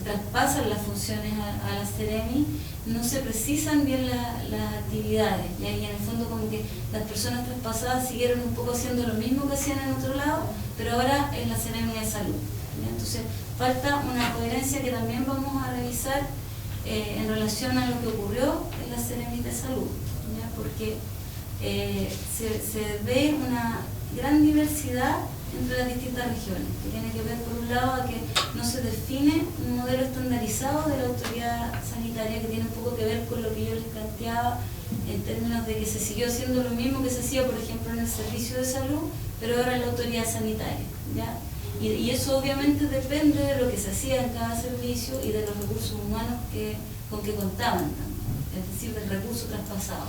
A: traspasan las funciones a la Ceremi, no se precisan bien las actividades, ¿ya? Y en el fondo como que las personas traspasadas siguieron un poco haciendo lo mismo que hacían en otro lado, pero ahora en la Ceremi de Salud, ¿ya? Entonces falta una coherencia que también vamos a revisar en relación a lo que ocurrió en la Ceremi de Salud, ¿ya? Porque se ve una gran diversidad entre las distintas regiones, que tiene que ver por un lado a que no se define un modelo estandarizado de la autoridad sanitaria, que tiene un poco que ver con lo que yo les planteaba en términos de que se siguió haciendo lo mismo que se hacía, por ejemplo, en el servicio de salud, pero ahora en la autoridad sanitaria, ¿ya? Y eso obviamente depende de lo que se hacía en cada servicio y de los recursos humanos con que contaban también, es decir, del recurso traspasado.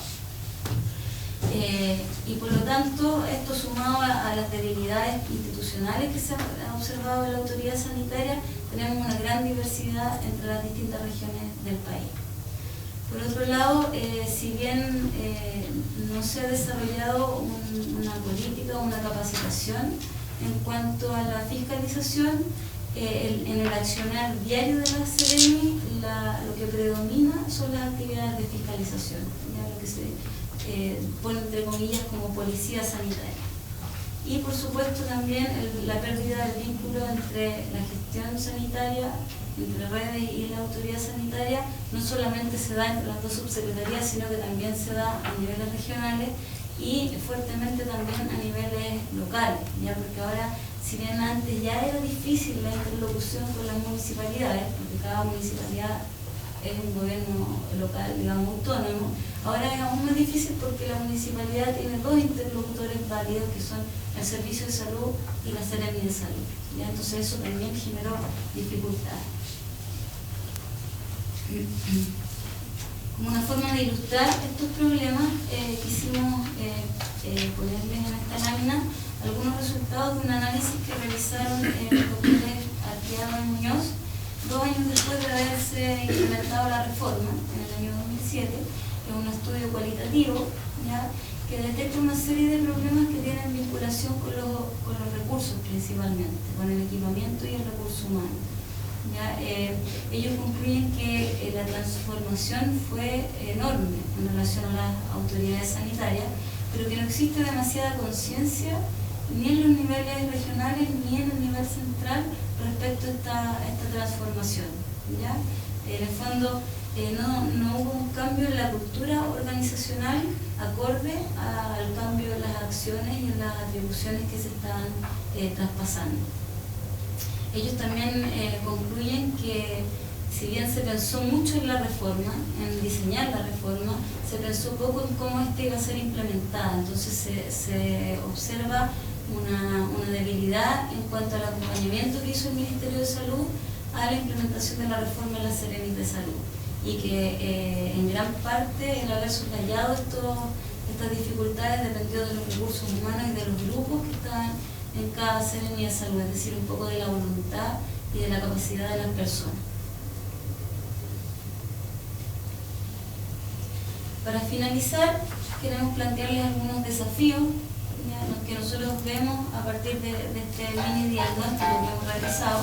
A: Y por lo tanto, esto sumado a las debilidades institucionales que se han observado en la autoridad sanitaria, tenemos una gran diversidad entre las distintas regiones del país. Por otro lado, si bien no se ha desarrollado una política o una capacitación en cuanto a la fiscalización, en el accionar diario de la Ceremi, lo que predomina son las actividades de fiscalización, ¿ya? Lo que se pone entre comillas como policía sanitaria. Y por supuesto también la pérdida del vínculo entre la gestión sanitaria, entre redes y la autoridad sanitaria, no solamente se da entre las dos subsecretarías, sino que también se da a niveles regionales y fuertemente también a niveles locales, ¿ya? Porque ahora, si bien antes ya era difícil la interlocución con las municipalidades, porque cada municipalidad es un gobierno local, digamos, autónomo, ahora es aún más difícil porque la municipalidad tiene dos interlocutores válidos que son el Servicio de Salud y la Ceremi de Salud, ¿ya? Entonces eso también generó dificultades. Como una forma de ilustrar estos problemas, quisimos ponerles en esta lámina algunos resultados de un análisis que realizaron los doctores Arteaga y Muñoz 2 años después de haberse implementado la reforma, en el año 2007. Es un estudio cualitativo, ¿ya? Que detecta una serie de problemas que tienen vinculación con los recursos principalmente, con el equipamiento y el recurso humano, ¿ya? Ellos concluyen que la transformación fue enorme en relación a las autoridades sanitarias, pero que no existe demasiada conciencia ni en los niveles regionales ni en el nivel central respecto a esta transformación, ¿ya? En el fondo no hubo un cambio en la cultura organizacional acorde al cambio en las acciones y en las atribuciones que se están traspasando. Ellos también concluyen que si bien se pensó mucho en la reforma, en diseñar la reforma, se pensó poco en cómo esta iba a ser implementada. Entonces se observa una debilidad en cuanto al acompañamiento que hizo el Ministerio de Salud a la implementación de la reforma en las Seremis de Salud, y que en gran parte el haber soslayado estas dificultades dependió de los recursos humanos y de los grupos que estaban en cada Seremi de Salud, es decir, un poco de la voluntad y de la capacidad de las personas. Para finalizar, queremos plantearles algunos desafíos que nosotros vemos a partir de este mini diagnóstico que hemos realizado.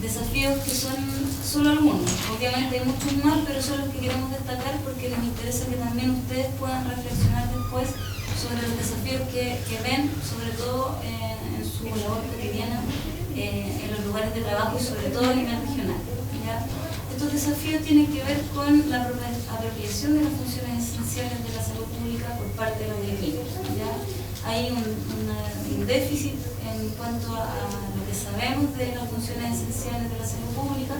A: Desafíos que son solo algunos, obviamente hay muchos más, pero son los que queremos destacar porque les interesa que también ustedes puedan reflexionar después sobre los desafíos que ven, sobre todo en su labor cotidiana, en los lugares de trabajo y sobre todo a nivel regional, ¿ya? Estos desafíos tienen que ver con la apropiación de las funciones esenciales de la salud pública por parte de los dirigentes, ¿ya? Hay un déficit en cuanto a lo que sabemos de las funciones esenciales de la salud pública.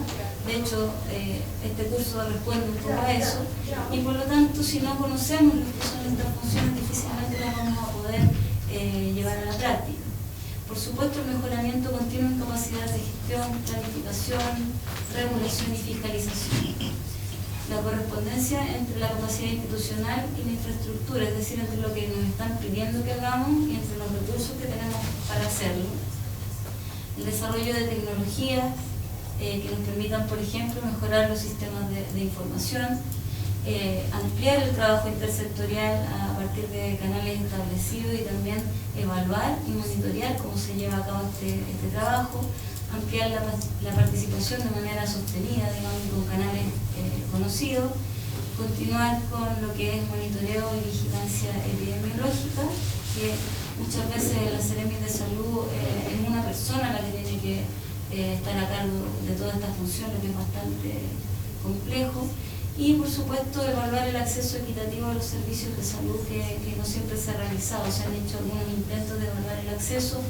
A: De hecho, este curso responde un poco a eso, y por lo tanto, si no conocemos lo que son estas funciones, difícilmente las vamos a poder llevar a la práctica. Por supuesto, el mejoramiento continuo en capacidad de gestión, planificación, regulación y fiscalización. La correspondencia entre la capacidad institucional y la infraestructura, es decir, entre lo que nos están pidiendo que hagamos y entre los recursos que tenemos para hacerlo. El desarrollo de tecnologías que nos permitan, por ejemplo, mejorar los sistemas de información, ampliar el trabajo intersectorial a partir de canales establecidos y también evaluar y monitorear cómo se lleva a cabo este trabajo, ampliar la participación de manera sostenida, digamos, con canales conocidos, continuar con lo que es monitoreo y vigilancia epidemiológica, que muchas veces la Seremi de Salud es una persona la que tiene que estar a cargo de toda esta función, lo que es bastante complejo. Y por supuesto evaluar el acceso equitativo a los servicios de salud que no siempre se ha realizado. Se han hecho algunos intentos de evaluar el acceso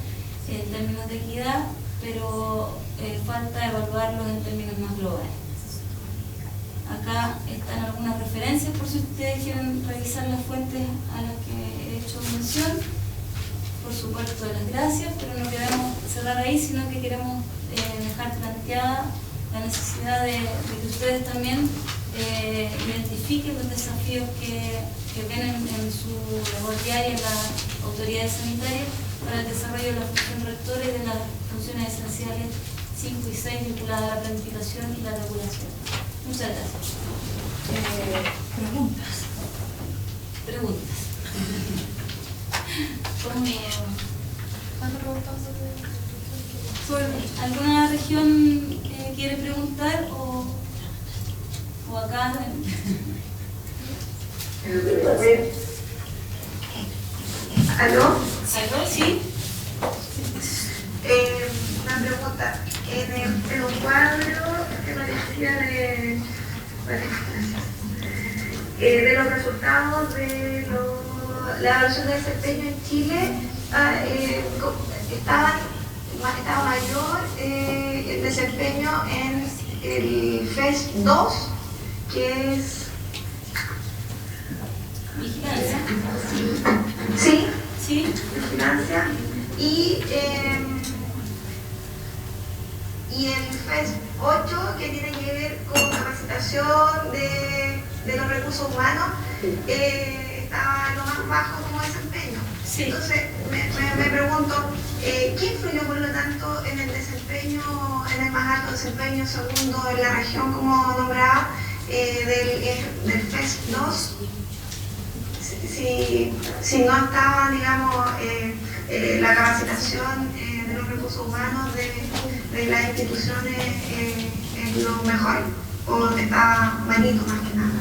A: en términos de equidad, pero falta evaluarlos en términos más globales. Acá están algunas referencias por si ustedes quieren revisar las fuentes a las que he hecho mención. Por supuesto, las gracias, pero no queremos cerrar ahí, sino que queremos dejar planteada la necesidad de que ustedes también identifiquen los desafíos que ven en su labor diaria en las autoridades sanitarias para el desarrollo de la función rectora y de las funciones esenciales 5 y 6 vinculadas a la planificación y la regulación. Muchas gracias. Preguntas.
B: ¿Cuántas preguntas
A: sobre alguna región quiere preguntar o acá?
C: ¿Aló?
A: ¿Aló? ¿Sí?
C: Una pregunta. En un cuadro que parecía de los resultados de la evaluación de desempeño en Chile, estaba mayor el desempeño en el FES 2, que es
A: Vigilancia.
C: Sí,
A: Sí.
C: vigilancia, y el FES 8, que tiene que ver con capacitación de los recursos humanos, estaba lo más bajo como desempeño.
A: Sí.
C: Entonces me pregunto, ¿qué influyó por lo tanto en el desempeño, en el más alto desempeño segundo en la región como nombrada del FES 2? Si no estaba, digamos, la capacitación de los recursos humanos de las instituciones en lo mejor, o estaba malito más que nada.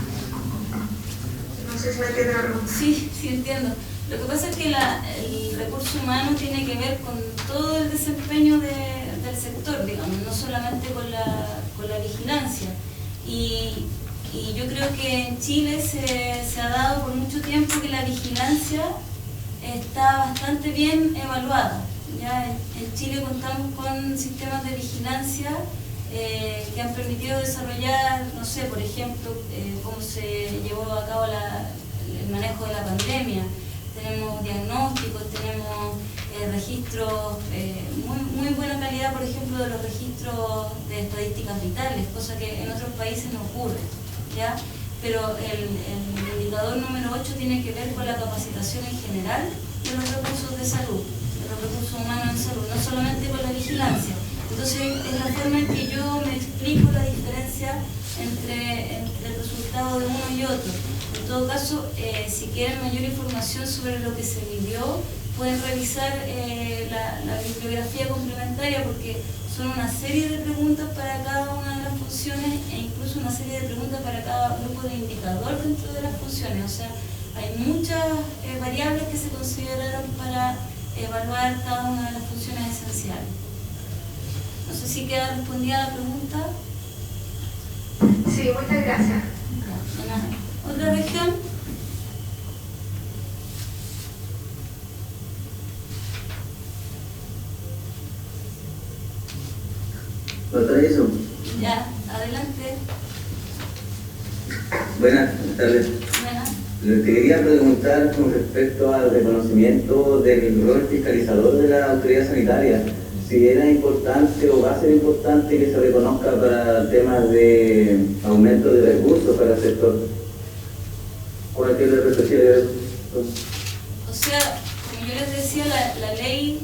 C: No sé si me entiende la pregunta.
A: Sí, entiendo. Lo que pasa es que el recurso humano tiene que ver con todo el desempeño del sector, digamos, no solamente con la vigilancia. Y yo creo que en Chile se ha dado por mucho tiempo que la vigilancia está bastante bien evaluada. Ya en Chile contamos con sistemas de vigilancia que han permitido desarrollar, no sé, por ejemplo, cómo se llevó a cabo el manejo de la pandemia. Tenemos diagnósticos, tenemos registros, muy buena calidad, por ejemplo, de los registros de estadísticas vitales, cosa que en otros países no ocurre, ¿ya? Pero el indicador número 8 tiene que ver con la capacitación en general de los recursos de salud, de los recursos humanos en salud, no solamente con la vigilancia. Entonces, es la forma en que yo me explico la diferencia entre el resultado de uno y otro. En todo caso, si quieren mayor información sobre lo que se midió, pueden revisar la bibliografía complementaria, porque son una serie de preguntas para cada una de las funciones e incluso una serie de preguntas para cada grupo de indicador dentro de las funciones. O sea, hay muchas variables que se consideraron para evaluar cada una de las funciones esenciales. No sé si queda respondida la pregunta.
C: Sí, muchas gracias.
A: ¿Otra región?
D: Doctora Jesús.
A: Ya, adelante.
D: Buenas tardes.
A: Buenas.
D: Te quería preguntar con respecto al reconocimiento del rol fiscalizador de la autoridad sanitaria, si era importante o va a ser importante que se reconozca para temas de aumento de recursos para el sector. ¿Cuál es la perspectiva de eso?
A: O sea, como yo les decía, la ley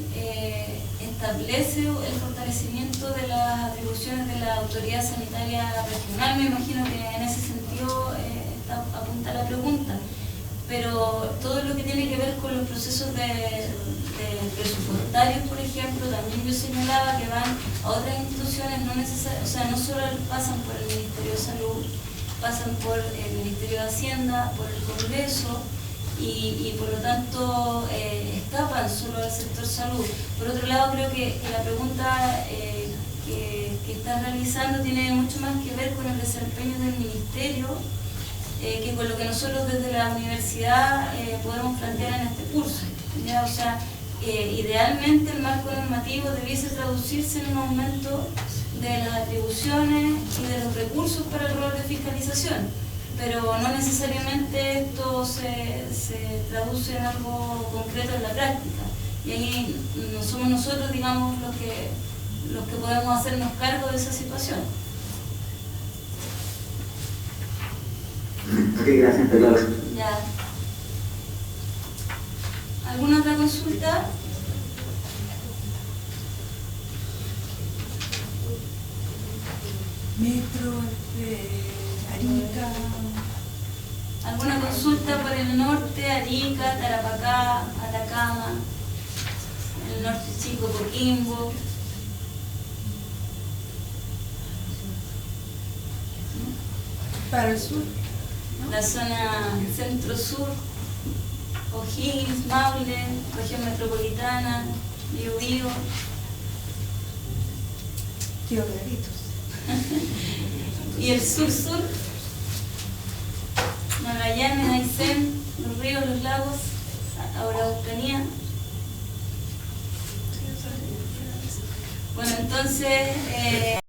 A: establece el fortalecimiento de las atribuciones de la autoridad sanitaria regional. Me imagino que en ese sentido apunta la pregunta. Pero todo lo que tiene que ver con los procesos de presupuestarios, por ejemplo, también yo señalaba que van a otras instituciones, o sea, no solo pasan por el Ministerio de Salud, pasan por el Ministerio de Hacienda, por el Congreso, y por lo tanto escapan solo al sector salud. Por otro lado, creo que la pregunta que estás realizando tiene mucho más que ver con el desempeño del Ministerio que con lo que nosotros desde la universidad podemos plantear en este curso, ¿ya? O sea, idealmente el marco normativo debiese traducirse en un aumento de las atribuciones y de los recursos para el rol de fiscalización, pero no necesariamente esto se traduce en algo concreto en la práctica, y ahí no somos nosotros, digamos, los que podemos hacernos cargo de esa situación.
D: Ok, gracias, claro.
A: Ya. ¿Alguna otra consulta?
B: Metro, Arica.
A: ¿Alguna consulta por el norte, Arica, Tarapacá, Atacama, el norte chico, Coquimbo?
B: Para el sur.
A: La zona centro-sur, O'Higgins, Maule, región metropolitana, Biobío.
B: Qué claritos.
A: Y el sur-sur, Magallanes, Aysén, los ríos, los lagos, Araucanía. Bueno, entonces